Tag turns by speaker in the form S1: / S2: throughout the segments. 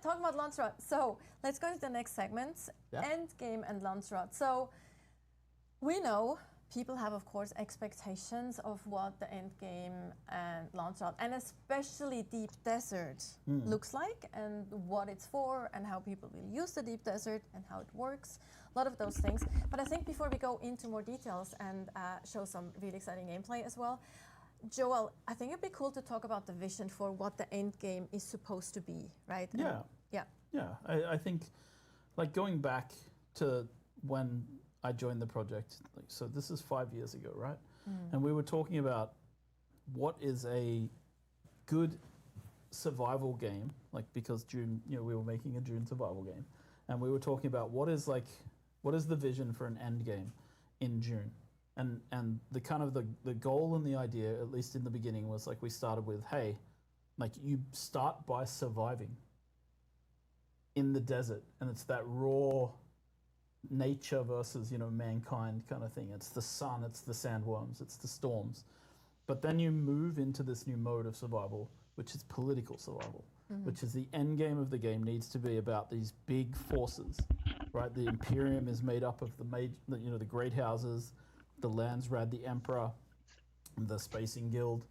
S1: talking about Landsraad. So let's go to the next segment, Endgame and Landsraad. So we know people have, of course, expectations of what the Endgame and Landsraad, and especially Deep Desert, looks like, and what it's for, and how people will use the Deep Desert, and how it works. A lot of those things. But I think before we go into more details and show some really exciting gameplay as well, Joel, I think it'd be cool to talk about the vision for what the Endgame is supposed to be, right?
S2: I think, like, going back to when I joined the project, like, so this is 5 years ago, right? And we were talking about what is a good survival game, like, because Dune, we were making a Dune survival game, and we were talking about what is the vision for an end game in Dune, and the kind of the goal and the idea, at least in the beginning, was like we started with, hey, like, you start by surviving in the desert, and it's that raw nature versus mankind kind of thing. It's the sun, it's the sandworms, it's the storms, but then you move into this new mode of survival, which is political survival, which is the end game of the game needs to be about these big forces, right? The Imperium is made up of the great houses, the Landsraad, the Emperor, the Spacing Guild,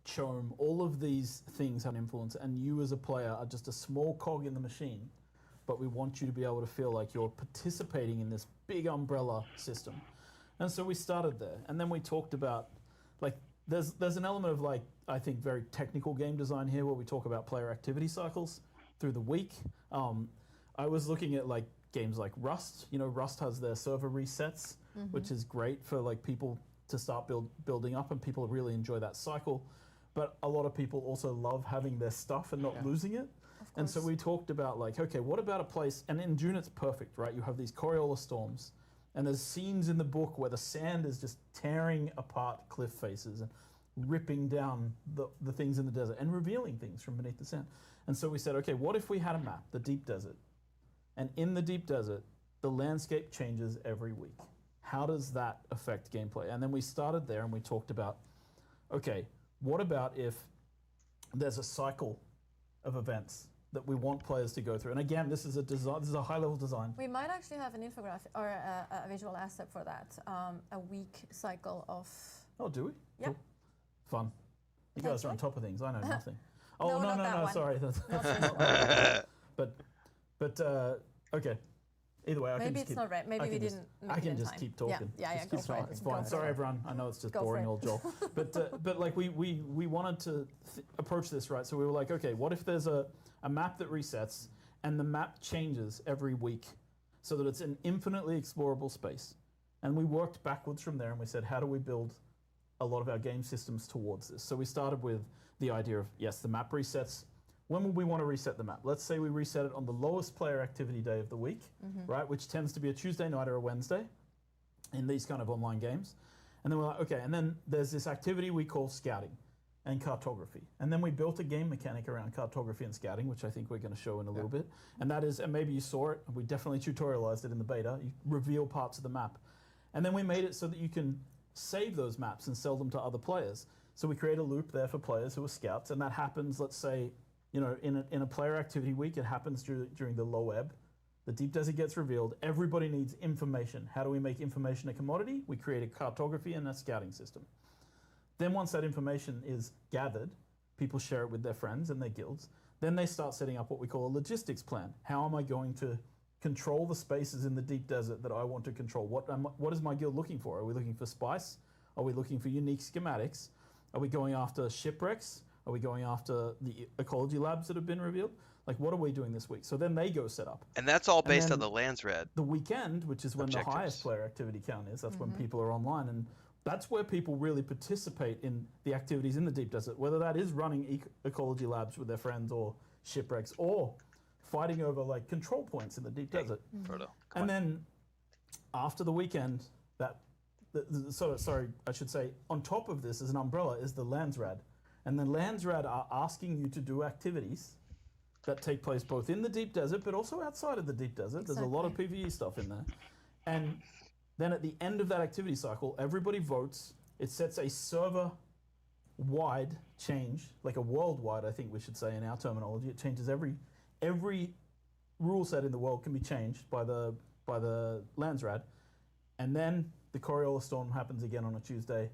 S2: Chome. All of these things have an influence, and you as a player are just a small cog in the machine. But we want you to be able to feel like you're participating in this big umbrella system. And so we started there. And then we talked about, like, there's an element of, like, I think very technical game design here where we talk about player activity cycles through the week. I was looking at, like, games like Rust. Rust has their server resets, which is great for, like, people to start building up, and people really enjoy that cycle. But a lot of people also love having their stuff and not losing it. And so we talked about, like, okay, what about a place, and in Dune it's perfect, right? You have these Coriolis storms, and there's scenes in the book where the sand is just tearing apart cliff faces and ripping down the things in the desert and revealing things from beneath the sand. And so we said, okay, what if we had a map, the deep desert, and in the deep desert, the landscape changes every week. How does that affect gameplay? And then we started there and we talked about, okay, what about if there's a cycle of events that we want players to go through? And again, this is a high-level design.
S1: We might actually have an infographic or a visual asset for that. A week cycle of...
S2: Oh, do we?
S1: Yeah.
S2: Cool. Fun. You guys are on top of things. I know nothing.
S1: Oh, no,
S2: sorry. But okay. Either way,
S1: maybe it's not right. Maybe we didn't.
S2: I can just keep talking.
S1: Yeah.
S2: It's fine. It's fine. Sorry, everyone. I know it's just boring old Joel. But like we wanted to approach this right. So we were like, okay, what if there's a map that resets and the map changes every week, so that it's an infinitely explorable space? And we worked backwards from there, and we said, how do we build a lot of our game systems towards this? So we started with the idea of, yes, the map resets. When would we want to reset the map? Let's say we reset it on the lowest player activity day of the week, right? Which tends to be a Tuesday night or a Wednesday in these kind of online games. And then we're like, okay, and then there's this activity we call scouting and cartography. And then we built a game mechanic around cartography and scouting, which I think we're going to show in a little bit. And that is, and maybe you saw it, we definitely tutorialized it in the beta, you reveal parts of the map. And then we made it so that you can save those maps and sell them to other players. So we create a loop there for players who are scouts, and that happens, let's say, in a player activity week, it happens during the low ebb. The deep desert gets revealed. Everybody needs information. How do we make information a commodity? We create a cartography and a scouting system. Then once that information is gathered, people share it with their friends and their guilds. Then they start setting up what we call a logistics plan. How am I going to control the spaces in the deep desert that I want to control? What is my guild looking for? Are we looking for spice? Are we looking for unique schematics? Are we going after shipwrecks? Are we going after the ecology labs that have been revealed? Like, what are we doing this week? So then they go set up.
S3: And that's all based on the Landsraad.
S2: The weekend, which is when the highest player activity count is, that's when people are online. And that's where people really participate in the activities in the deep desert, whether that is running ecology labs with their friends or shipwrecks or fighting over, like, control points in the deep desert.
S3: Frodo,
S2: and then after the weekend, I should say, on top of this as an umbrella is the Landsraad. And the Landsraad are asking you to do activities that take place both in the deep desert, but also outside of the deep desert. Exactly. There's a lot of PvE stuff in there. And then at the end of that activity cycle, everybody votes. It sets a server-wide change, like a worldwide, I think we should say in our terminology. It changes every rule set in the world can be changed by the Landsraad, and then the Coriolis Storm happens again on a Tuesday,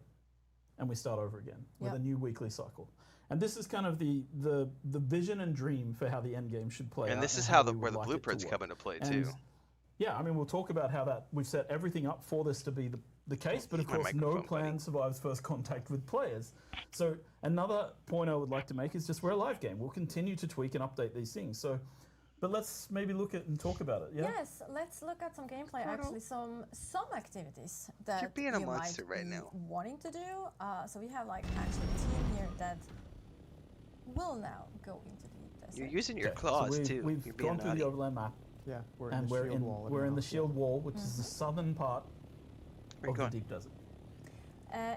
S2: and we start over again with a new weekly cycle. And this is kind of the vision and dream for how the end game should play out.
S3: And this is
S2: where
S3: the blueprints come into play too.
S2: Yeah, I mean, we'll talk about how we've set everything up for this to be the case, but of course no plan survives first contact with players. So another point I would like to make is just we're a live game. We'll continue to tweak and update these things. So, but let's maybe look at and talk about it. Yeah?
S1: Yes, let's look at some gameplay. Actually, some activities that
S3: You're being a
S1: you
S3: monster
S1: might
S3: right
S1: be
S3: now.
S1: wanting to do. So we have like actually a team here that will now go into the desert.
S3: You're using your claws too.
S2: We've
S3: You're being
S2: gone through
S3: naughty.
S2: the overland map.
S4: Yeah,
S2: We're in the shield wall, which is the southern part of the deep desert.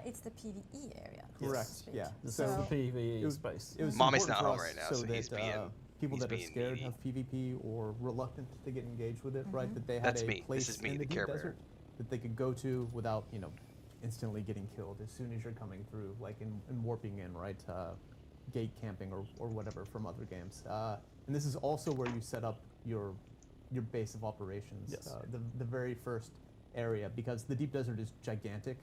S1: It's the PvE area.
S4: Correct.
S1: so to
S4: Yeah.
S1: speak.
S2: This is the PvE space.
S4: It was
S3: Mommy's
S4: important
S3: not home
S4: for us
S3: right now, so
S4: that,
S3: he's being
S4: people
S3: he's
S4: that are
S3: being
S4: scared
S3: needy.
S4: of PvP or reluctant to get engaged with it, right? That they had
S3: That's
S4: a
S3: me.
S4: place
S3: This is me,
S4: in
S3: the
S4: the
S3: Care
S4: deep
S3: Bear.
S4: desert that they could go to without, instantly getting killed as soon as you're coming through, like in warping in, right? Gate camping or whatever from other games. And this is also where you set up your base of operations.
S2: Yes.
S4: The very first area, because the deep desert is gigantic.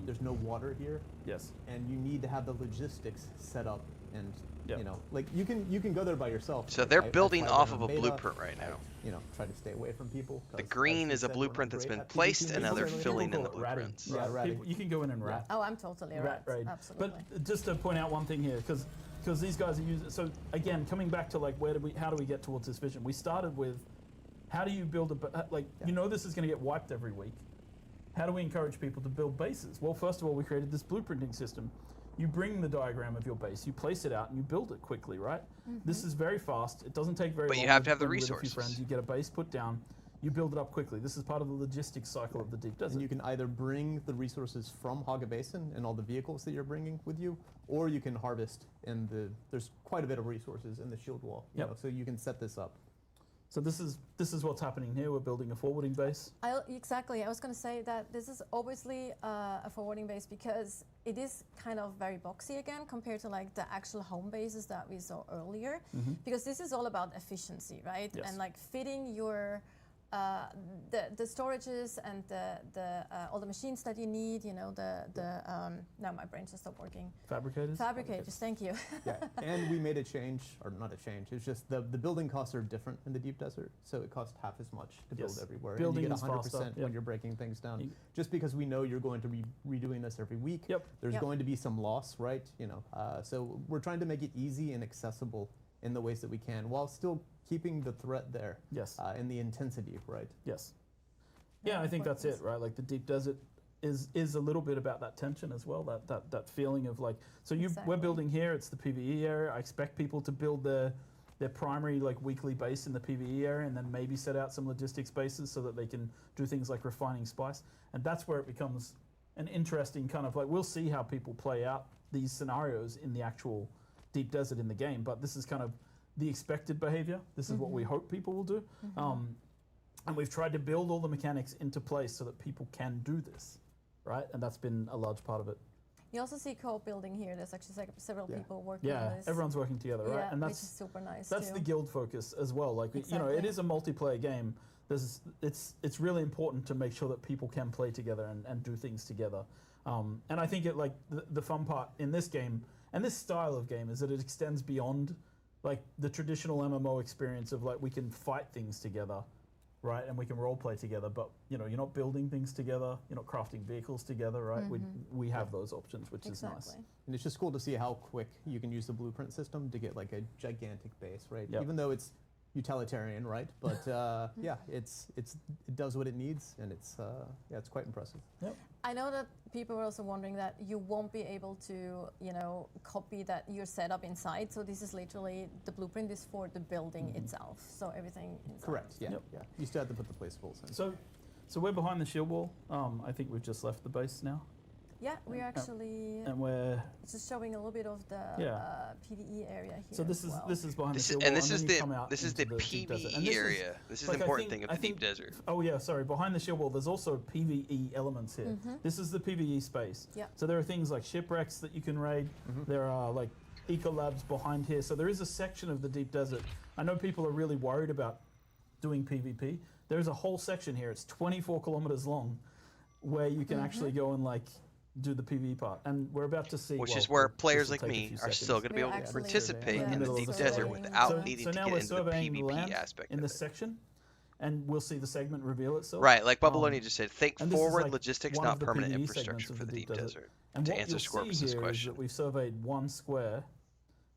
S4: There's no water here.
S2: Yes.
S4: And you need to have the logistics set up, and
S2: Yep.
S4: like you can go there by yourself.
S3: So
S4: Like,
S3: they're
S4: I
S3: building
S4: tried
S3: off
S4: it
S3: of
S4: on
S3: a
S4: beta.
S3: blueprint right now.
S4: Try to stay away from people.
S3: The
S4: 'cause
S3: green
S4: as
S3: is a
S4: you said, we're not
S3: blueprint that's
S4: great
S3: been
S4: at
S3: placed
S4: PvP
S3: and now they're
S4: necessarily.
S3: filling in the
S2: People call it ratting.
S3: blueprints.
S4: Yeah, ratting.
S2: You can go in and rat.
S1: Oh, I'm totally right.
S2: Right.
S1: Absolutely.
S2: But just to point out one thing here, because these guys are using. So again, coming back to like how do we get towards this vision? We started with how do you build this is going to get wiped every week. How do we encourage people to build bases? Well, first of all, we created this blueprinting system. You bring the diagram of your base, you place it out, and you build it quickly, right? This is very fast. It doesn't take very long.
S3: But you have to have the
S2: when you're with a few
S3: resources.
S2: friends, you get a base put down, you build it up quickly. This is part of the logistics cycle of the deep desert.
S4: And you can either bring the resources from Haga Basin and all the vehicles that you're bringing with you, or you can harvest in there's quite a bit of resources in the shield wall. So you can set this up.
S2: So this is what's happening here. We're building a forwarding base.
S1: Exactly. I was going to say that this is obviously a forwarding base because it is kind of very boxy again compared to like the actual home bases that we saw earlier. Because this is all about efficiency, right?
S2: Yes.
S1: And like fitting your the storages and all the machines that you need. Now my brain just stopped working. Fabricators. Thank you.
S4: Yeah, and we made a change, or not a change. It's just the building costs are different in the deep desert, so it costs half as much to build everywhere.
S2: Building
S4: and you
S2: is
S4: get 100%
S2: faster.
S4: when you're breaking things down. Just because we know you're going to be redoing this every week. There's going to be some loss, right? So we're trying to make it easy and accessible in the ways that we can, while still keeping the threat there.
S2: Yes.
S4: And the intensity, right?
S2: Yes. Yeah, I think that's it, right? Like the deep desert is a little bit about that tension as well, that feeling of like, so we're building here, it's the PvE area. I expect people to build their primary like weekly base in the PvE area and then maybe set out some logistics bases so that they can do things like refining spice. And that's where it becomes an interesting kind of like, we'll see how people play out these scenarios in the actual deep desert in the game, but this is kind of the expected behavior. This is what we hope people will do. And we've tried to build all the mechanics into place so that people can do this, right? And that's been a large part of it.
S1: You also see co-building here. There's actually several people working on this.
S2: Yeah, everyone's working together, right?
S1: Yeah,
S2: And
S1: which is super nice.
S2: That's the guild focus as well. Like
S1: Exactly.
S2: it is a multiplayer game. It's really important to make sure that people can play together and do things together. And I think the fun part in this game and this style of game is that it extends beyond like the traditional MMO experience of like we can fight things together, right? And we can role play together, but you're not building things together, you're not crafting vehicles together, right? We have those options, which is nice.
S4: And it's just cool to see how quick you can use the blueprint system to get like a gigantic base, right?
S2: Yep.
S4: Even though it's utilitarian, right? But it does what it needs, and it's quite impressive.
S2: Yep.
S1: I know that people were also wondering that you won't be able to, copy that your setup inside. So this is literally the blueprint is for the building itself. So everything inside.
S4: Correct. Yeah.
S2: Yep.
S4: Yeah. You still have to put the placeables in.
S2: So we're behind the shield wall. I think we've just left the base now.
S1: Yeah, we're actually
S2: And we're
S1: just showing a little bit of the PvE area here.
S2: so this is behind the shield
S3: And
S2: wall.
S3: this is the
S2: deep desert. And
S3: PvE area. This is the important thing of the deep desert.
S2: Oh yeah, sorry. Behind the shield wall, there's also PvE elements here. This is the PvE space.
S1: Yeah.
S2: So there are things like shipwrecks that you can raid. There are like ecolabs behind here. So there is a section of the deep desert. I know people are really worried about doing PvP. There's a whole section here. It's 24 kilometers long, where you can actually go and like do the PvE part. And we're about to see.
S3: Which is where players like me are still going to be able to participate in the deep desert without needing to get into the PvP aspect
S2: in
S3: of
S2: this
S3: it.
S2: section. And we'll see the segment reveal itself.
S3: Right, like Babylonia just said, think
S2: and this is
S3: forward
S2: like
S3: logistics,
S2: one of
S3: not
S2: the
S3: permanent
S2: PvE
S3: infrastructure
S2: segments
S3: for
S2: of
S3: the deep desert.
S2: And
S3: To
S2: what
S3: answer
S2: you'll see
S3: Scorpus's
S2: here is
S3: question.
S2: that we've surveyed one square,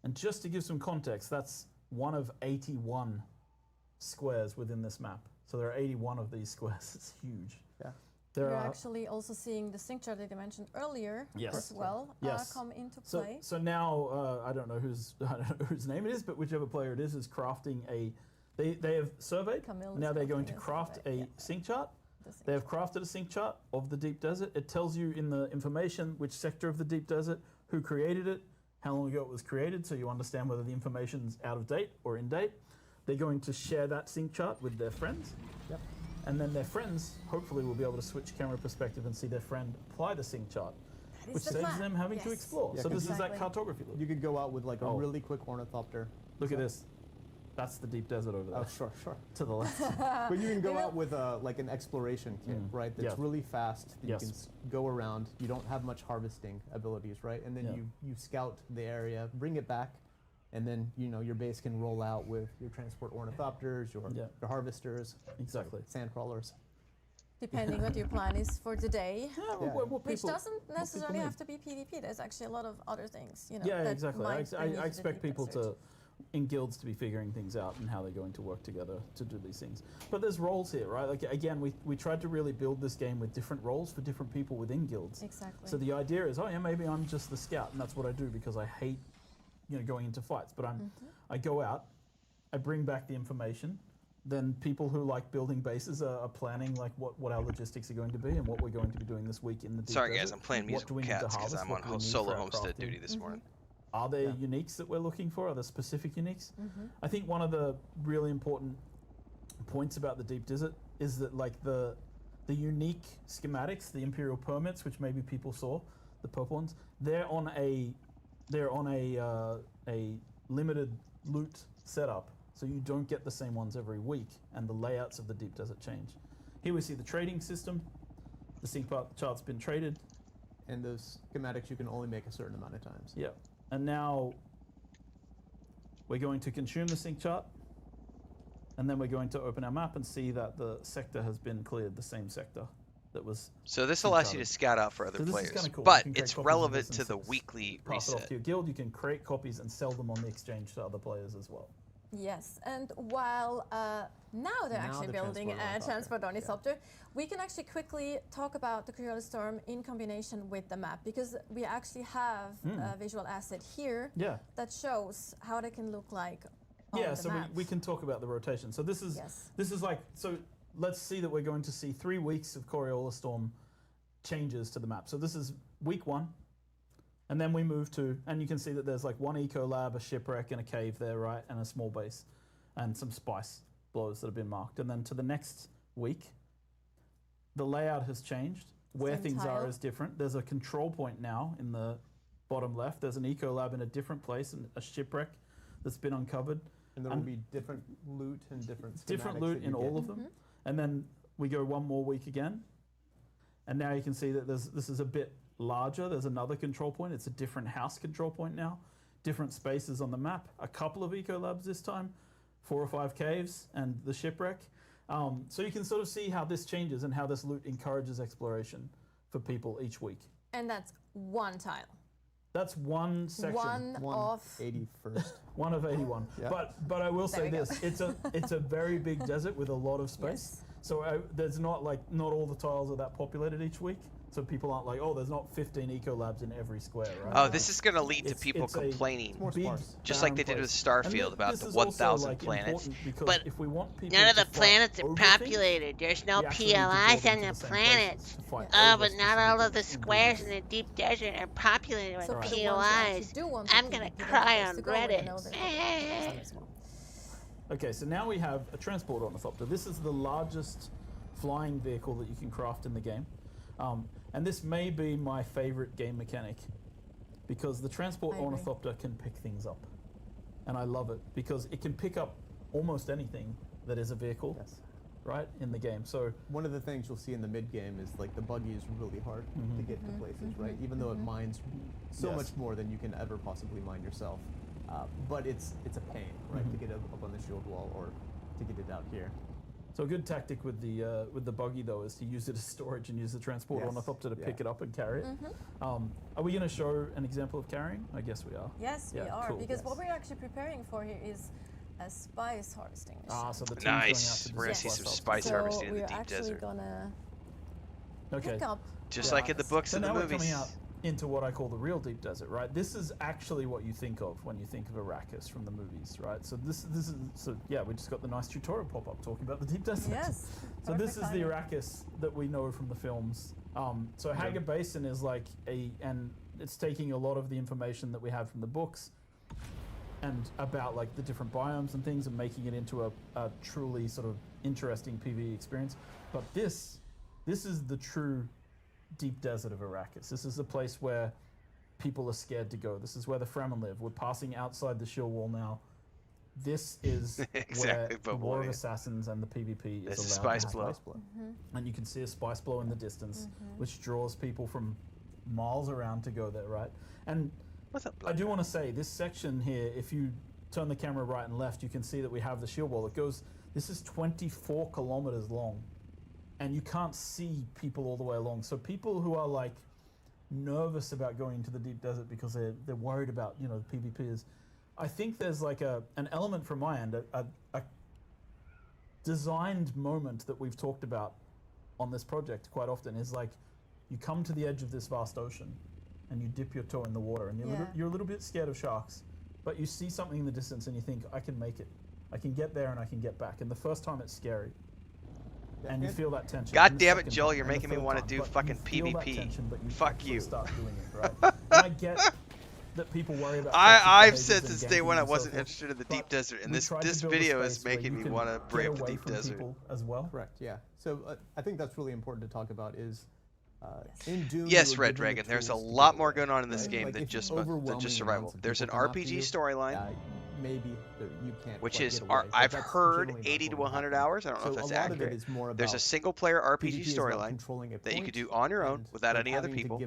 S2: and just to give some context, that's one of 81 squares within this map. So there are 81 of these squares. It's huge.
S4: Yeah.
S1: We're actually also seeing the sync chart that you mentioned earlier as well come into play.
S2: So now I don't know whose name it is, but whichever player it is crafting a. They have surveyed. Now they're going to craft a sync chart. They have crafted a sync chart of the deep desert. It tells you in the information which sector of the deep desert, who created it, how long ago it was created, so you understand whether the information's out of date or in date. They're going to share that sync chart with their friends.
S4: Yep.
S2: And then their friends, hopefully, will be able to switch camera perspective and see their friend apply the sync chart, which saves them having to explore.
S4: Yeah,
S2: so this is that cartography loop.
S4: You could go out with like a really quick ornithopter.
S2: Look at this. That's the deep desert over there.
S4: Oh, sure.
S2: To the left.
S4: But you can go out with like an exploration kit, right? That's really fast. That you can go around. You don't have much harvesting abilities, right? And then you scout the area, bring it back, and then your base can roll out with your transport ornithopters, your harvesters, sand crawlers.
S1: Depending what your plan is for the day, which
S2: people,
S1: doesn't necessarily have to be PvP. There's actually a lot of other things,
S2: Yeah,
S1: that
S2: exactly.
S1: might
S2: I
S1: bring you to the
S2: expect
S1: deep
S2: people
S1: desert.
S2: in guilds to be figuring things out and how they're going to work together to do these things. But there's roles here, right? Like again, we tried to really build this game with different roles for different people within guilds.
S1: Exactly.
S2: So the idea is, maybe I'm just the scout, and that's what I do because I hate, going into fights. But I go out, I bring back the information. Then people who like building bases are planning like what our logistics are going to be and what we're going to be doing this week in the deep
S3: Sorry
S2: desert.
S3: guys, I'm playing musical cats because I'm on solo homestead duty this morning.
S2: Are there uniques that we're looking for? Are there specific uniques? I think one of the really important points about the deep desert is that like the unique schematics, the imperial permits, which maybe people saw, the purple ones, they're on a limited loot setup, so you don't get the same ones every week, and the layouts of the deep desert change. Here we see the trading system. The sync chart's been traded,
S4: and those schematics you can only make a certain amount of times.
S2: Yeah. And now we're going to consume the sync chart, and then we're going to open our map and see that the sector has been cleared, the same sector that was.
S3: So this allows you to scout out for other players,
S2: cool.
S3: but it's relevant to the weekly
S2: pass it off
S3: reset.
S2: to your guild. You can create copies and sell them on the exchange to other players as well.
S1: Yes, and while now they're actually building a transport ornithopter, we can actually quickly talk about the Coriolis Storm in combination with the map, because we actually have a visual asset here that shows how they can look like on the map.
S2: We can talk about the rotation. So this is like, so let's see that we're going to see 3 weeks of Coriolis Storm changes to the map. So this is week 1. And then we move to, and you can see that there's like one eco lab, a shipwreck, and a cave there, right? And a small base, and some spice blows that have been marked. And then to the next week, the layout has changed. Where things are is different. There's a control point now in the bottom left. There's an eco lab in a different place, and a shipwreck that's been uncovered.
S4: And there will be different loot and different
S2: loot in all of them. And then we go 1 more week again. And now you can see that this is a bit larger. There's another control point. It's a different house control point now. Different spaces on the map. A couple of eco labs this time. 4 or 5 caves and the shipwreck. So you can sort of see how this changes and how this loot encourages exploration for people each week.
S1: And that's one tile.
S2: That's one section.
S1: One of
S4: 81st.
S2: One of 81. Yeah. But I will say this: it's a very big desert with a lot of space. Yes. So there's not all the tiles are that populated each week. So people aren't like, there's not 15 eco labs in every square, right?
S3: Oh, this is going to lead to people complaining, just like they did with Starfield about the 1,000 planets.
S5: But
S2: if we want people
S5: none of the planets are populated. There's no PLIs on the planets. But not all of the squares in the deep desert are populated with PLIs. I'm going to cry on Reddit.
S2: Okay, so now we have a transport ornithopter. This is the largest flying vehicle that you can craft in the game. And this may be my favorite game mechanic because the transport ornithopter can pick things up. And I love it because it can pick up almost anything that is a vehicle, right, in the game. So
S4: one of the things you'll see in the mid game is like the buggy is really hard to get to places, right? Even though it mines so much more than you can ever possibly mine yourself, but it's a pain, right, to get up on the shield wall or to get it out here.
S2: So a good tactic with the buggy though is to use it as storage and use the transport ornithopter to pick it up and carry it. Are we going to show an example of carrying? I guess we are.
S1: Yes, we are, because what we're actually preparing for here is a spice harvesting machine.
S2: So the team's
S3: nice. We're going to see some spice harvesting in the deep desert.
S1: So we're actually going to pick up.
S3: Just like in the books and the movies.
S2: We're coming out into what I call the real deep desert, right? This is actually what you think of when you think of Arrakis from the movies, right? So this is we just got the nice tutorial pop up talking about the deep desert.
S1: Yes.
S2: So this is the Arrakis that we know from the films. So Hagar Basin is like and it's taking a lot of the information that we have from the books and about like the different biomes and things and making it into a truly sort of interesting PvE experience. But this is the true deep desert of Arrakis. This is the place where people are scared to go. This is where the Fremen live. We're passing outside the shield wall now. This is where the War of Assassins and the PvP is allowed.
S3: Spice blow.
S2: And you can see a spice blow in the distance, which draws people from miles around to go there, right? And I do want to say, this section here, if you turn the camera right and left, you can see that we have the shield wall. This is 24 kilometers long. And you can't see people all the way along. So people who are like nervous about going into the deep desert because they're worried about, the PvPers, I think there's like an element from my end, a designed moment that we've talked about on this project quite often is like, you come to the edge of this vast ocean and you dip your toe in the water and you're a little bit scared of sharks, but you see something in the distance and you think, I can make it. I can get there and I can get back. And the first time it's scary. And you feel that tension.
S3: God damn it, Joel, you're making me want to do fucking PvP. Fuck you.
S2: Start doing it, right? And I get that people worry about
S3: I've said since day one I wasn't interested in the deep desert, and this video is making me want to brave the deep desert.
S2: As well.
S4: Correct, yeah. So I think that's really important to talk about is in Dune,
S3: yes, Red Dragon, there's a lot more going on in this game than just survival. There's an RPG storyline.
S4: Maybe you can't.
S3: Which is, I've heard 80 to 100 hours. I don't know if that's accurate. There's a single-player RPG storyline that you could do on your own without any other people.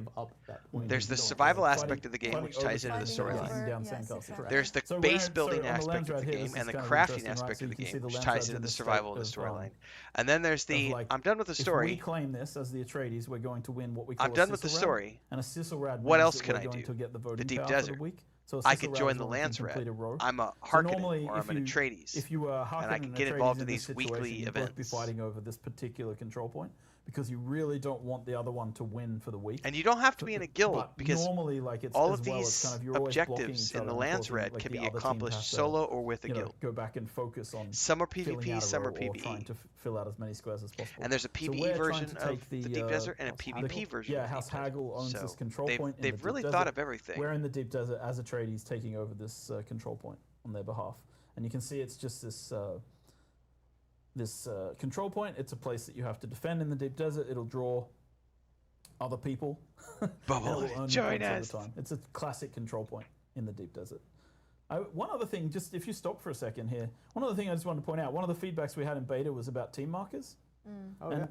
S3: There's the survival aspect of the game, which ties into the storyline. There's the base-building aspect of the game and the crafting aspect of the game, which ties into the survival of the storyline. And then there's the, I'm done with the story.
S2: If we claim this as the Atreides, we're going to win what we call
S3: I'm done with the story.
S2: And a Sisselrad.
S3: What else can I do? The deep desert.
S2: So
S3: I could join the Landsraad. I'm a Harkonnen, or I'm an Atreides.
S2: If you were Harkonnen
S3: and I can get involved in these weekly events.
S2: You'd both be fighting over this particular control point because you really don't want the other one to win for the week.
S3: And you don't have to be in a guild because
S2: normally, like it's
S3: all of these objectives in the Landsraad can be accomplished solo or with a guild.
S2: Go back and focus on
S3: some are PvP, some are PvE.
S2: Trying to fill out as many squares as possible.
S3: And there's a PvE version of the Deep Desert and a PvP version.
S2: Yeah, House Haggle owns this control point.
S3: They've really thought of everything.
S2: We're in the Deep Desert as Atreides taking over this control point on their behalf, and you can see it's just this control point. It's a place that you have to defend in the deep desert. It'll draw other people.
S3: Bubble, join us.
S2: It's a classic control point in the deep desert. One other thing, just if you stop for a second here, one other thing I just wanted to point out, one of the feedbacks we had in beta was about team markers.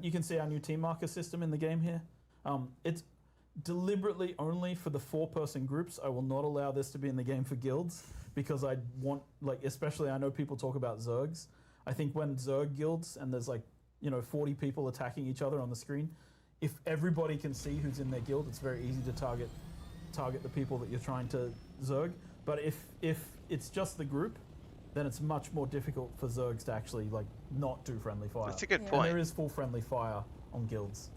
S2: You can see our new team marker system in the game here. It's deliberately only for the 4-person groups. I will not allow this to be in the game for guilds because I want, especially I know people talk about Zergs. I think when Zerg guilds and there's 40 people attacking each other on the screen, if everybody can see who's in their guild, it's very easy to target the people that you're trying to Zerg. But if it's just the group, then it's much more difficult for Zergs to actually not do friendly fire.
S3: That's a good point.
S2: And there is full friendly fire on guilds.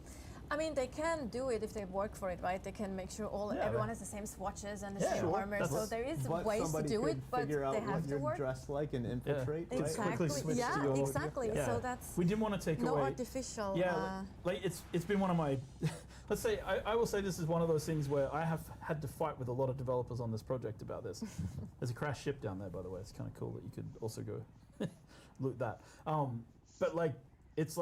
S1: I mean, they can do it if they work for it, right? They can make sure everyone has the same swatches and the same armor. So there is ways to do it, but they have to work.
S4: Dressed like and infiltrate.
S1: Yeah. Exactly. Exactly.
S2: Yeah.
S1: So that's
S2: we didn't want to take
S1: no
S2: away
S1: artificial.
S2: Yeah, it's been one of my. Let's say I will say this is one of those things where I have had to fight with a lot of developers on this project about this. There's a crashed ship down there, by the way. It's kind of cool that you could also go loot that. But it's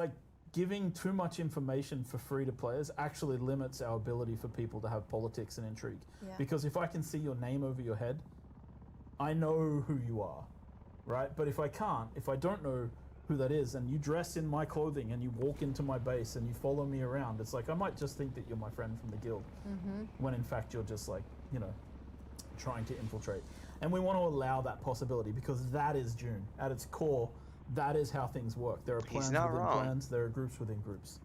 S2: giving too much information for free to players actually limits our ability for people to have politics and intrigue.
S1: Yeah.
S2: Because if I can see your name over your head, I know who you are, right? But if I don't know who that is, and you dress in my clothing and you walk into my base and you follow me around, it's like I might just think that you're my friend from the guild, when in fact you're just like, you know, trying to infiltrate. And we want to allow that possibility because that is Dune. At its core, that is how things work. There are plans within plans, there are groups within groups.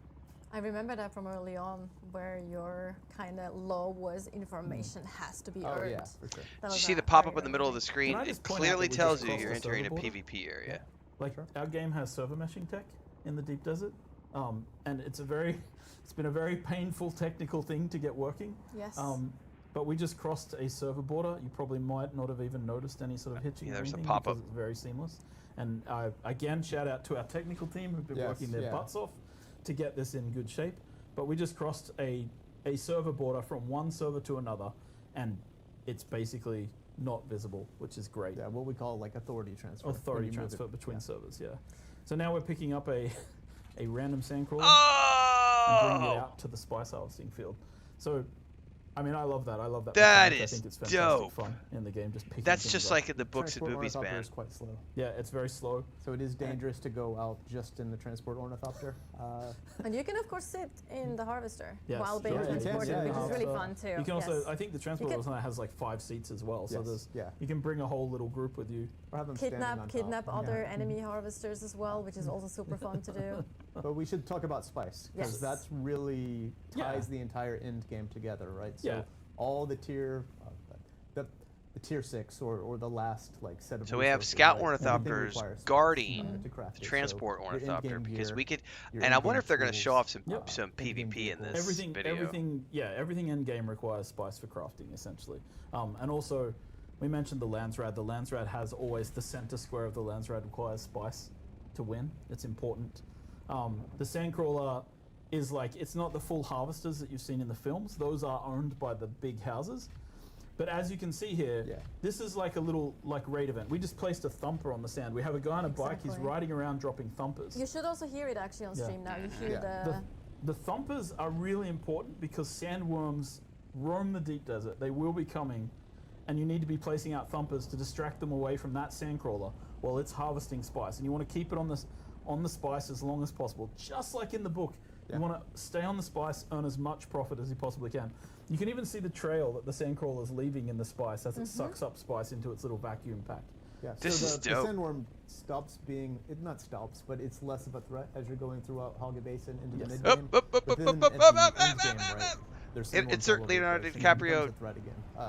S1: I remember that from early on, where your kind of law was information has to be earned.
S3: Yeah, for sure. You see the pop-up in the middle of the screen, it clearly tells you you're entering a PvP area.
S2: Yeah. Like, our game has server meshing tech in the deep desert, and it's been a very painful technical thing to get working.
S1: Yes.
S2: But we just crossed a server border. You probably might not have even noticed any sort of hitching.
S3: Yeah,
S2: or
S3: there's a
S2: anything
S3: pop-up.
S2: Because it's very seamless. And again, shout out to our technical team who've been working their butts off to get this in good shape. But we just crossed a server border from one server to another, and it's basically not visible, which is great.
S4: Yeah, what we call like authority transfer.
S2: Authority transfer between servers, yeah. So now we're picking up a random sandcrawler and bringing it out to the spice harvesting field. So, I mean, I love that. I love that.
S3: That
S2: is
S3: I think
S2: it's fantastic fun in the game. Just picking.
S3: That's just
S2: up.
S3: like in the books of Booby's
S4: Transport
S3: Band.
S4: ornithopter is quite slow.
S2: Yeah, it's very slow.
S4: So it is dangerous to go out just in the transport ornithopter.
S1: And you can of course sit in the harvester while being
S2: sure.
S1: transported, which is really fun too.
S2: You can also, I think the transport ornithopter has like 5 seats as well. So you can bring a whole little group with you.
S4: Or have them
S1: kidnap other enemy harvesters as well, which is also super fun to do.
S4: But we should talk about spice, because that's really ties the entire end game together, right? So all the tier, the tier 6 or the last like set of.
S3: So we have scout ornithopters guarding the transport ornithopter, because we could, and I wonder if they're going to show off some PvP in this video.
S2: Everything end game requires spice for crafting essentially, and also we mentioned the Landsraad. The Landsraad has always the center square of the Landsraad requires spice to win. It's important. The Sandcrawler is like, it's not the full harvesters that you've seen in the films. Those are owned by the big houses. But as you can see here, this is like a little raid event. We just placed a thumper on the sand. We have a guy on a bike. He's riding around dropping thumpers.
S1: You should also hear it actually on stream now. You hear
S2: the thumpers are really important because sandworms roam the deep desert. They will be coming, and you need to be placing out thumpers to distract them away from that sandcrawler while it's harvesting spice. And you want to keep it on the spice as long as possible, just like in the book. You want to stay on the spice, earn as much profit as you possibly can. You can even see the trail that the sandcrawler is leaving in the spice as it sucks up spice into its little vacuum pack.
S4: Yeah,
S3: this is dope.
S4: The sandworm stops being, it not stops, but it's less of a threat as you're going throughout Hoggy Basin into the mid-game. But then at the end game, right,
S3: it's Leonardo DiCaprio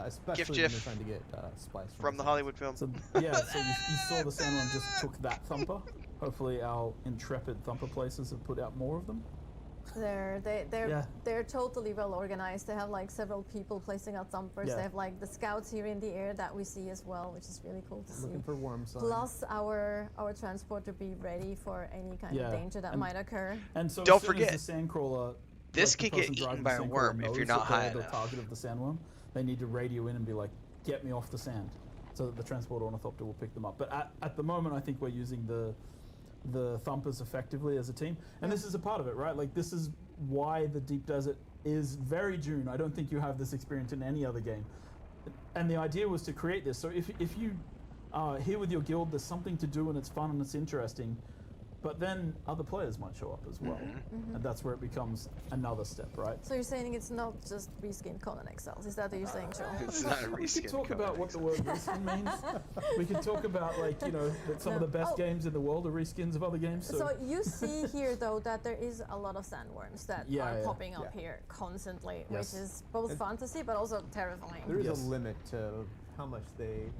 S4: especially
S3: gift
S4: when you're trying to get spice
S3: from the Hollywood film.
S2: So, so you saw the sandworm just took that thumper. Hopefully our intrepid thumper places have put out more of them.
S1: They're totally well organized. They have like several people placing out thumpers. They have like the scouts here in the air that we see as well, which is really cool to see.
S4: Looking for worms.
S1: Plus our transport to be ready for any kind of danger that might occur.
S2: And so
S3: don't forget,
S2: the sandcrawler,
S3: this could get eaten by a worm if you're not high enough.
S2: The target of the sandworm, they need to radio in and be like, get me off the sand, so that the transport ornithopter will pick them up. But at the moment, I think we're using the thumpers effectively as a team, and this is a part of it, right? Like, this is why the deep desert is very Dune. I don't think you have this experience in any other game, and the idea was to create this. So if you are here with your guild, there's something to do and it's fun and it's interesting, but then other players might show up as well, and that's where it becomes another step, right?
S1: So you're saying it's not just reskin Conan Exiles? Is that what you're saying, Joel?
S3: It's not a reskin.
S2: We could talk about what the word reskin means. We could talk about, like, you know, that some of the best games in the world are reskins of other games.
S1: So you see here, though, that there is a lot of sandworms that are popping up here constantly, which is both fantasy but also terrifying.
S4: There is a limit to how much they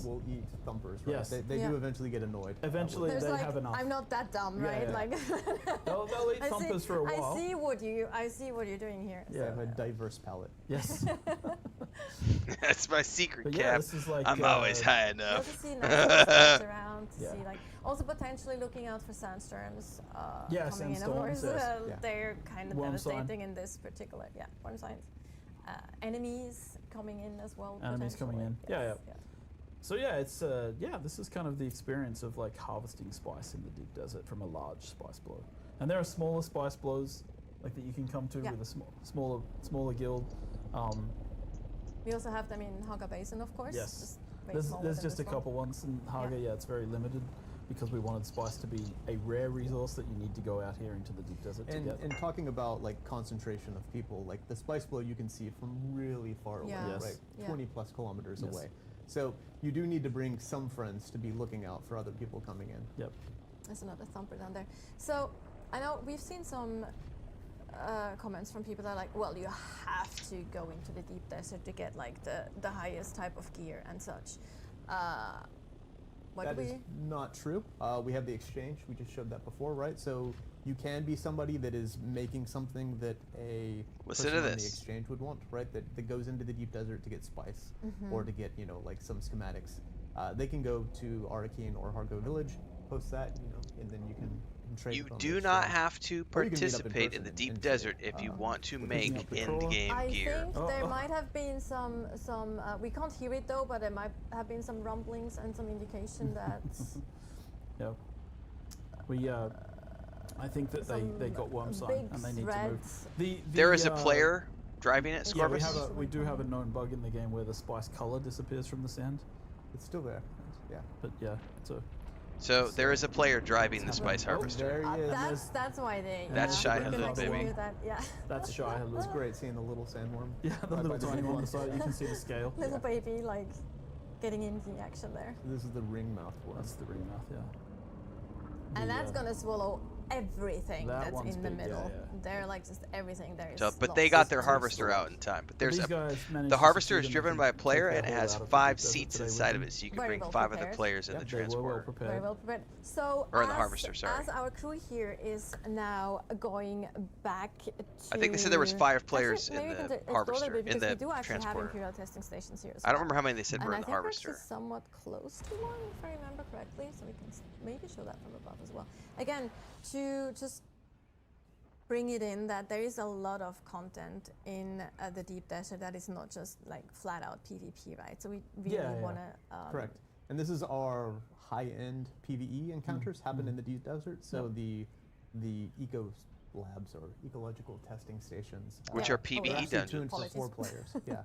S4: will eat thumpers, right? They do eventually get annoyed.
S2: Eventually they have enough.
S1: I'm not that dumb, right? Like
S2: they'll eat thumpers for a while.
S1: I see what you're doing here.
S4: Yeah, so, a diverse palate.
S2: Yes.
S3: That's my secret,
S2: Cap.
S3: This is like, I'm always high enough.
S1: To see nice around, to see like also potentially looking out for sandstorms coming in. Of course, they're kind of devastating in this particular worm signs. Enemies coming in as well.
S2: Enemies coming in. So this is kind of the experience of like harvesting spice in the deep desert from a large spice blow. And there are smaller spice blows like that you can come to with a smaller guild.
S1: We also have them in Haga Basin, of course.
S2: Yes. There's just a couple ones in Haga. Yeah, it's very limited because we wanted spice to be a rare resource that you need to go out here into the deep desert to get.
S4: And talking about like concentration of people, like the spice blow you can see from really far away, right? 20 plus kilometers away. So you do need to bring some friends to be looking out for other people coming in.
S2: Yep.
S1: There's another thumper down there. So I know we've seen some comments from people that are like, well, you have to go into the deep desert to get like the highest type of gear and such.
S4: That is not true. We have the exchange. We just showed that before, right? So you can be somebody that is making something that a person on the exchange would want, right? That goes into the deep desert to get spice or to get, like some schematics. They can go to Arakeen or Hargo Village, post that, and then you can trade.
S3: You do not have to participate in the deep desert if you want to make end-game gear.
S1: I think there might have been some we can't hear it though, but there might have been some rumblings and some indication that
S2: Yep. I think that they got worm sign and they need to move.
S3: There is a player driving it, Scorpus?
S2: Yeah, we do have a known bug in the game where the spice color disappears from the sand.
S4: It's still there. Yeah.
S2: But yeah,
S3: so there is a player driving the spice harvester.
S1: That's why they.
S3: That's Shy Halud, baby.
S2: That's Shy Halud.
S4: It's great seeing the little sandworm.
S2: Yeah, the little tiny one on the side. You can see the scale.
S1: Little baby, like getting into the action there.
S4: This is the ringmouth worm.
S2: That's the ringmouth, yeah.
S1: And that's gonna swallow everything that's in the middle. They're like just everything there is.
S3: But they got their harvester out in time. But there's the harvester is driven by a player and it has 5 seats inside of it, so you can bring 5 other players in the transporter.
S1: Very well prepared. So
S3: or in the harvester, sorry.
S1: As our crew here is now going back to,
S3: I think they said there was 5 players in the harvester, in the
S1: we do actually have
S3: transporter.
S1: Imperial testing stations here as
S3: I don't remember how many they said were in the
S1: I
S3: harvester.
S1: think we're somewhat close to one, if I remember correctly, so we can maybe show that from above as well. Again, to just bring it in that there is a lot of content in the deep desert that is not just like flat out PvP, right? So we really want to
S4: correct. And this is our high-end PvE encounters happen in the deep desert. So the eco labs or ecological testing stations,
S3: which are PvE dungeons
S4: for 4 players. Yeah,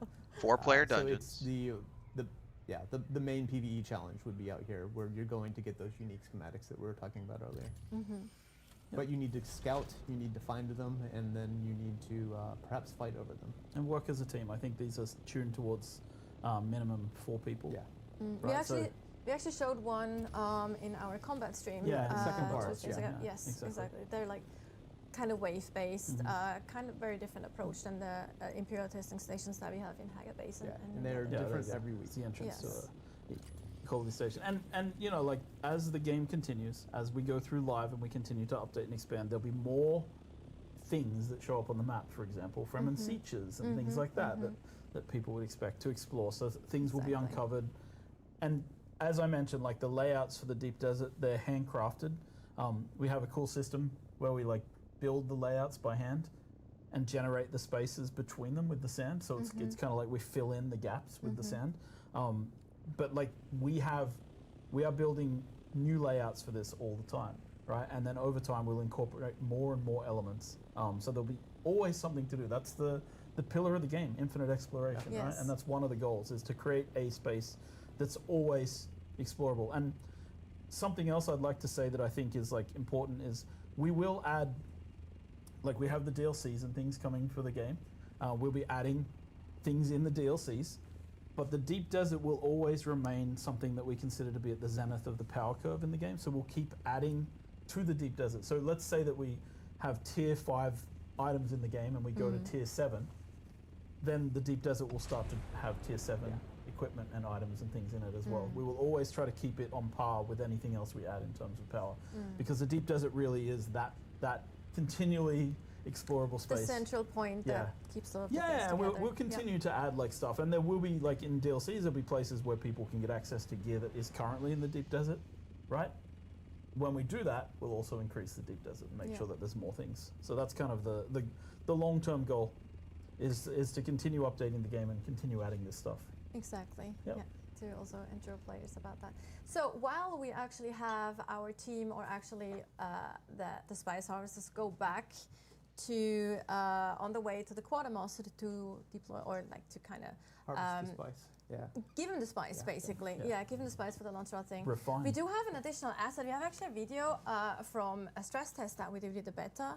S3: 4-player dungeons.
S4: So it's the main PvE challenge would be out here where you're going to get those unique schematics that we were talking about earlier. But you need to scout, you need to find them, and then you need to perhaps fight over them.
S2: And work as a team. I think these are tuned towards minimum 4 people.
S4: Yeah.
S2: Right,
S1: we actually showed one in our combat stream.
S2: Yeah,
S4: the second part.
S1: Yes, exactly. They're like kind of wave-based, kind of very different approach than the Imperial testing stations that we have in Haga Basin.
S4: And they're different every week.
S2: The entrance Colby Station. And like as the game continues, as we go through live and we continue to update and expand, there'll be more things that show up on the map, for example, Fremen Seaches and things like that that people would expect to explore. So things will be uncovered. And as I mentioned, like the layouts for the deep desert, they're handcrafted. We have a cool system where we like build the layouts by hand and generate the spaces between them with the sand. So it's kind of like we fill in the gaps with the sand. But like we are building new layouts for this all the time, right? And then over time we'll incorporate more and more elements. So there'll be always something to do. That's the pillar of the game, infinite exploration, right? And that's one of the goals, is to create a space that's always explorable. And something else I'd like to say that I think is like important is we will add, like we have the DLCs and things coming for the game. We'll be adding things in the DLCs. But the deep desert will always remain something that we consider to be at the zenith of the power curve in the game. So we'll keep adding to the deep desert. So let's say that we have tier 5 items in the game and we go to tier 7, then the deep desert will start to have tier 7 equipment and items and things in it as well. We will always try to keep it on par with anything else we add in terms of power. Because the deep desert really is that continually explorable space.
S1: The central point that keeps all of the things
S2: and
S1: together.
S2: we'll continue to add like stuff, and there will be like in DLCs there'll be places where people can get access to gear that is currently in the deep desert, right? When we do that, we'll also increase the deep desert and make sure that there's more things. So that's kind of the long-term goal, is to continue updating the game and continue adding this stuff.
S1: Exactly.
S2: Yep.
S1: Yeah. to also intro players about that. So while we actually have our team, or actually the Spice Harvesters, go back to on the way to the Quartermaster to deploy, or like to kind of
S4: harvest the spice. Yeah.
S1: Give him the spice, basically. Yeah, give him the spice for the Landsraad thing.
S2: Refine.
S1: We do have an additional asset. We have actually a video from a stress test that we did with the beta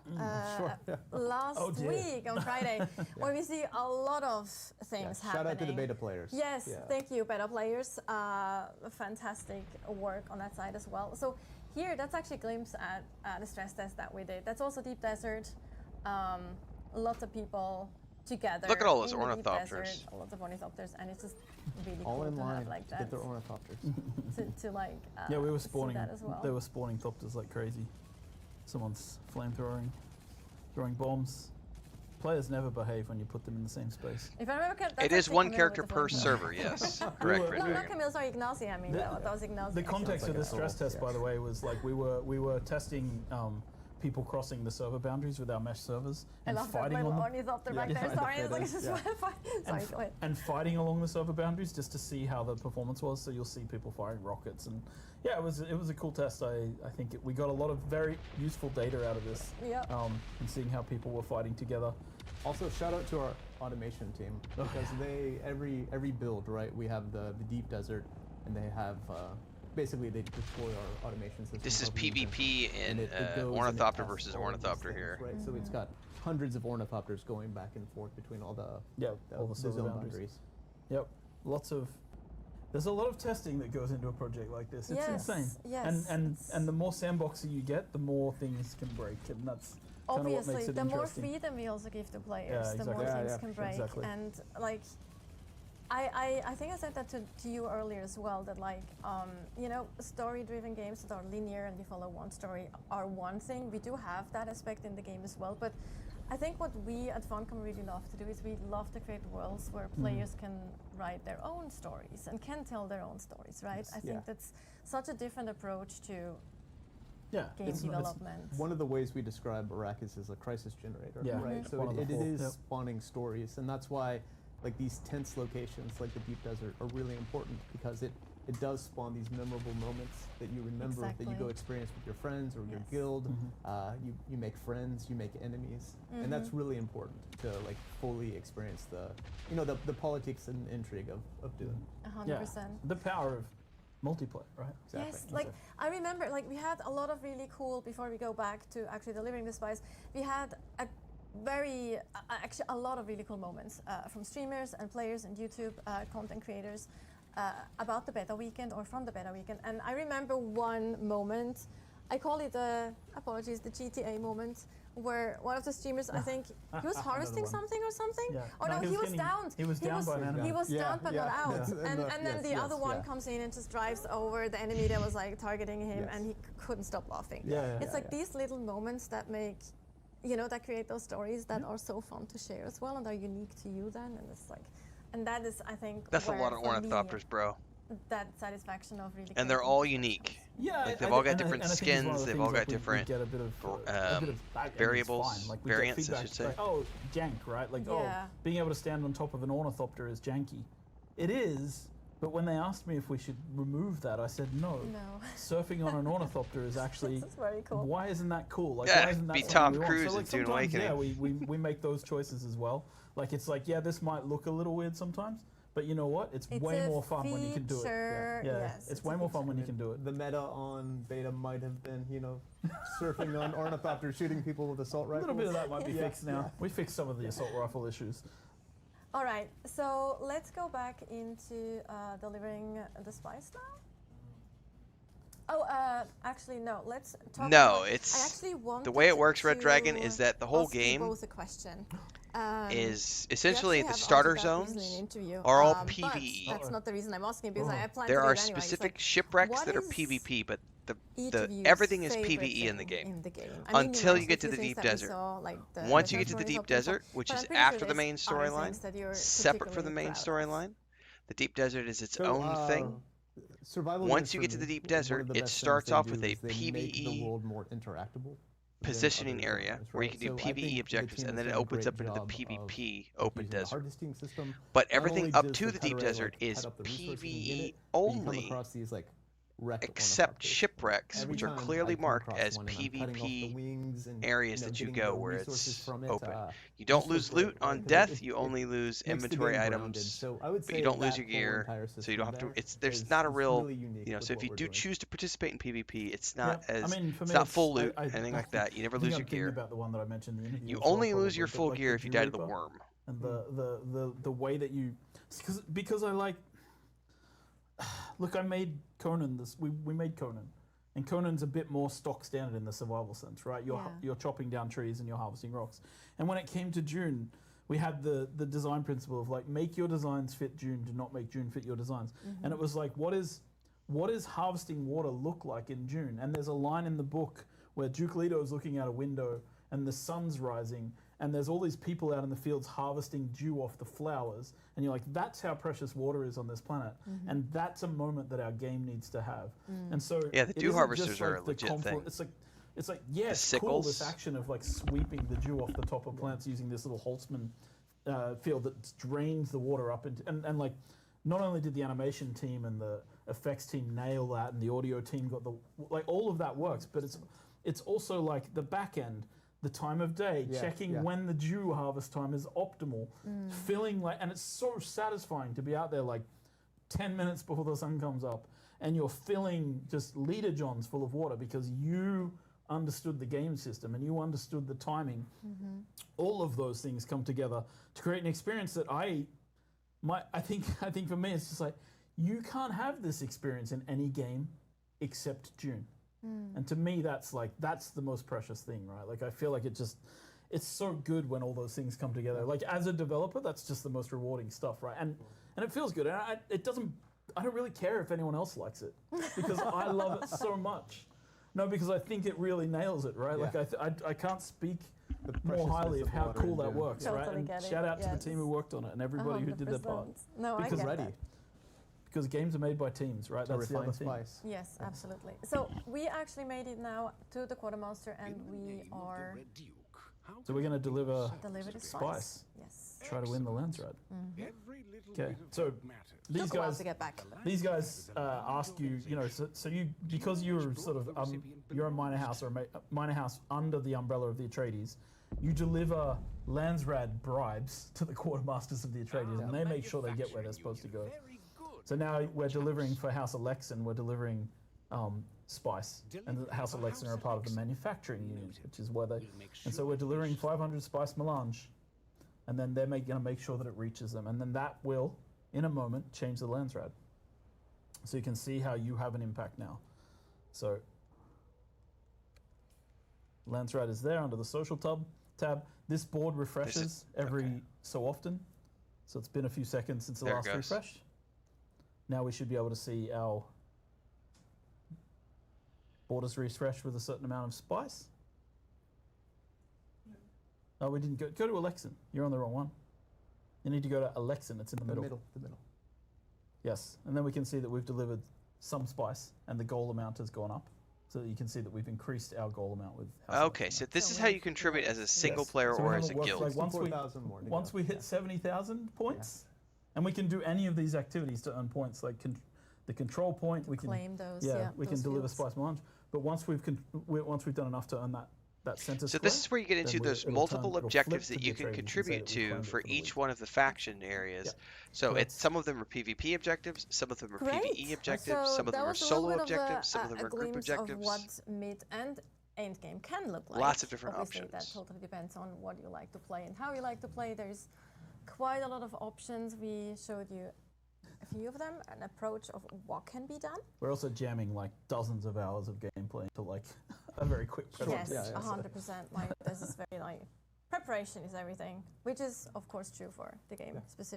S1: last week on Friday, where we see a lot of things happening.
S4: Shout out to the beta players.
S1: Yes, thank you, beta players. Fantastic work on that side as well. So here, that's actually a glimpse at the stress test that we did. That's also Deep Desert. Lots of people together.
S3: Look at all those ornithopters.
S1: A lot of ornithopters, and it's just really
S4: all
S1: cool
S4: in
S1: to
S4: line
S1: have like that.
S4: Get their ornithopters.
S1: to like
S2: we were spawning
S1: that as well.
S2: They were spawning thopters like crazy. Someone's flamethrowing, throwing bombs. Players never behave when you put them in the same space.
S1: If I remember,
S3: it is one character per server. Yes, correct.
S1: No, not Camille. Sorry, Ignacy. I mean, that was Ignacy.
S2: The context of this stress test, by the way, was like we were testing. People crossing the server boundaries with our mesh servers and fighting on them.
S1: Ornithopter back there. Sorry, it's like sorry, go ahead.
S2: And fighting along the server boundaries just to see how the performance was. So you'll see people firing rockets, and it was a cool test. I think we got a lot of very useful data out of this. And seeing how people were fighting together.
S4: Also, shout out to our automation team, because they every build, right? We have the Deep Desert, and they have. Basically, they deploy our automation system.
S3: This is PvP in Ornithopter versus Ornithopter here.
S4: Right, so it's got hundreds of ornithopters going back and forth between all the
S2: all the zone boundaries. Yep, there's a lot of testing that goes into a project like this. It's insane.
S1: Yes,
S2: and the more sandboxy you get, the more things can break, and that's
S1: obviously
S2: what makes it
S1: the more
S2: interesting.
S1: freedom we also give to players, the more things can break.
S2: Exactly.
S1: And like. I think I said that to you earlier as well, that like, story-driven games that are linear and you follow one story are one thing. We do have that aspect in the game as well, but I think what we at Funcom really love to do is we love to create worlds where players can write their own stories and can tell their own stories, right? I think that's such a different approach to game development.
S4: One of the ways we describe Arrakis is a crisis generator, right? So it is spawning stories, and that's why like these tense locations like the Deep Desert are really important, because it does spawn these memorable moments that you remember, that you go experience with your friends or your guild. You make friends, you make enemies, and that's really important to like fully experience the politics and intrigue of Dune.
S1: 100%.
S2: The power of multiplayer, right?
S1: Exactly. Yes, like I remember, like we had a lot of really cool, before we go back to actually delivering the spice, we had actually a lot of really cool moments from streamers and players and YouTube content creators about the beta weekend or from the beta weekend. And I remember one moment, I call it the GTA moment, where one of the streamers, I think, he was harvesting something or something. He was downed.
S2: He was downed by an enemy.
S1: He was downed but not out. And then the other one comes in and just drives over the enemy that was like targeting him, and he couldn't stop laughing. It's like these little moments that make, that create those stories that are so fun to share as well and are unique to you then. And it's like, and that is, I think,
S3: that's a lot of ornithopters, bro.
S1: That satisfaction of really.
S3: And they're all unique.
S2: Like
S3: they've all got different skins. They've all got different variables, variants, I should say.
S2: Like, jank, right? Like, being able to stand on top of an ornithopter is janky. It is. But when they asked me if we should remove that, I said no. Surfing on an ornithopter is actually.
S1: That's very cool.
S2: Why isn't that cool? Like,
S3: why
S2: isn't that
S3: be Tom Cruise
S2: so,
S3: in Dune Awakening?
S2: We make those choices as well. Like, it's like, this might look a little weird sometimes, but you know what? It's way more fun when you can do it.
S1: Yes,
S2: it's way more fun when you can do it.
S4: The meta on beta might have been, surfing on ornithopters, shooting people with assault rifles.
S2: A little bit of that might be fixed now. We fixed some of the assault rifle issues.
S1: All right, so let's go back into delivering the spice now. Actually, no. Let's talk.
S3: No,
S1: about,
S3: it's
S1: I actually want
S3: the way it works. Red Dragon is that the whole game
S1: both a question.
S3: Is essentially the starter zones are all PvE.
S1: That's not the reason I'm asking, because I plan
S3: there
S1: to
S3: are
S1: do it anyway.
S3: specific shipwrecks that are PvP, but everything is PvE in the game. Until you get to the Deep Desert. Once you get to the Deep Desert, which is after the main storyline, separate from the main storyline, the Deep Desert is its own thing. Once you get to the Deep Desert, it starts off with a PvE.
S4: Make the world more interactable.
S3: positioning area where you can do PvE objectives, and then it opens up into the PvP open desert. But everything up to the deep desert is PvE only, except shipwrecks, which are clearly marked as PvP areas that you go where it's open. You don't lose loot on death, you only lose inventory items, but you don't lose your gear, so you don't have to, there's not a real, so if you do choose to participate in PvP, it's not it's not full loot, anything like that. You never lose your gear.
S2: About the one that I mentioned in the interview.
S3: You only lose your full gear if you die to the worm.
S2: And the way that you, because I like, look, I made Conan we made Conan, and Conan's a bit more stock standard in the survival sense, right? You're chopping down trees and you're harvesting rocks. And when it came to Dune, we had the design principle of like, make your designs fit Dune, do not make Dune fit your designs. And it was like, what is harvesting water look like in Dune? And there's a line in the book where Duke Leto is looking out a window and the sun's rising, and there's all these people out in the fields harvesting dew off the flowers, and you're like, that's how precious water is on this planet, and that's a moment that our game needs to have. And so
S3: the dew harvesters are a legit thing.
S2: It's like yes, cool, this action of like sweeping the dew off the top of plants using this little Holtzman field that drains the water up into, and like, not only did the animation team and the effects team nail that, and the audio team got all of that works, but it's also like the back end, the time of day, checking when the dew harvest time is optimal, feeling like, and it's so satisfying to be out there like 10 minutes before the sun comes up, and you're filling just liter johns full of water because you understood the game system and you understood the timing. All of those things come together to create an experience that I think for me it's just like, you can't have this experience in any game except Dune. And to me, that's the most precious thing, right? Like, I feel like it's so good when all those things come together. Like, as a developer, that's just the most rewarding stuff, right? And it feels good. And I don't really care if anyone else likes it because I love it so much. No, because I think it really nails it, right? Like, I can't speak more highly of how cool that works, right? And shout out to the team who worked on it and everybody who did their part.
S1: No, I get that.
S2: Because games are made by teams, right? That's the other thing.
S1: Yes, absolutely. So we actually made it now to the quartermaster, and we are.
S2: So we're going to deliver
S1: the
S2: spice.
S1: Yes.
S2: Try to win the Landsraad. Okay. So these guys.
S1: To get back.
S2: These guys ask you, so you, because you're sort of you're a minor house or a minor house under the umbrella of the Atreides, you deliver Landsraad bribes to the quartermasters of the Atreides, and they make sure they get where they're supposed to go. So now we're delivering for House Alexan, we're delivering spice. And the House Alexan are a part of the manufacturing unit, which is where they... And so we're delivering 500 spice melange, and then they're going to make sure that it reaches them. And then that will, in a moment, change the Landsraad. So you can see how you have an impact now. So Landsraad is there under the social tab. This board refreshes every so often. So it's been a few seconds since the last refresh. Now we should be able to see our borders refreshed with a certain amount of spice. Oh, we didn't go to Alexan. You're on the wrong one. You need to go to Alexan. It's in the middle.
S4: The middle.
S2: Yes, and then we can see that we've delivered some spice and the goal amount has gone up. So that you can see that we've increased our goal amount with House
S3: Okay, so this is how you contribute as a single player or as a guild.
S2: Like once we hit 70,000 points, and we can do any of these activities to earn points, like the control point, we can
S1: claim those.
S2: We can deliver spice melange. But once we've done enough to earn that census.
S3: So this is where you get into those multiple objectives that you can contribute to for each one of the faction areas. So some of them are PvP objectives, some of them are PvE objectives, some of them are solo objectives, some of them are group objectives.
S1: Of what mid and end game can look like.
S3: Lots of different
S1: Obviously,
S3: options.
S1: That totally depends on what you like to play and how you like to play. There's quite a lot of options. We showed you a few of them, an approach of what can be done.
S2: We're also jamming like dozens of hours of gameplay into like a very quick presentation.
S1: Yes, 100%. Like, this is very like, preparation is everything, which is of course true for the game specifically.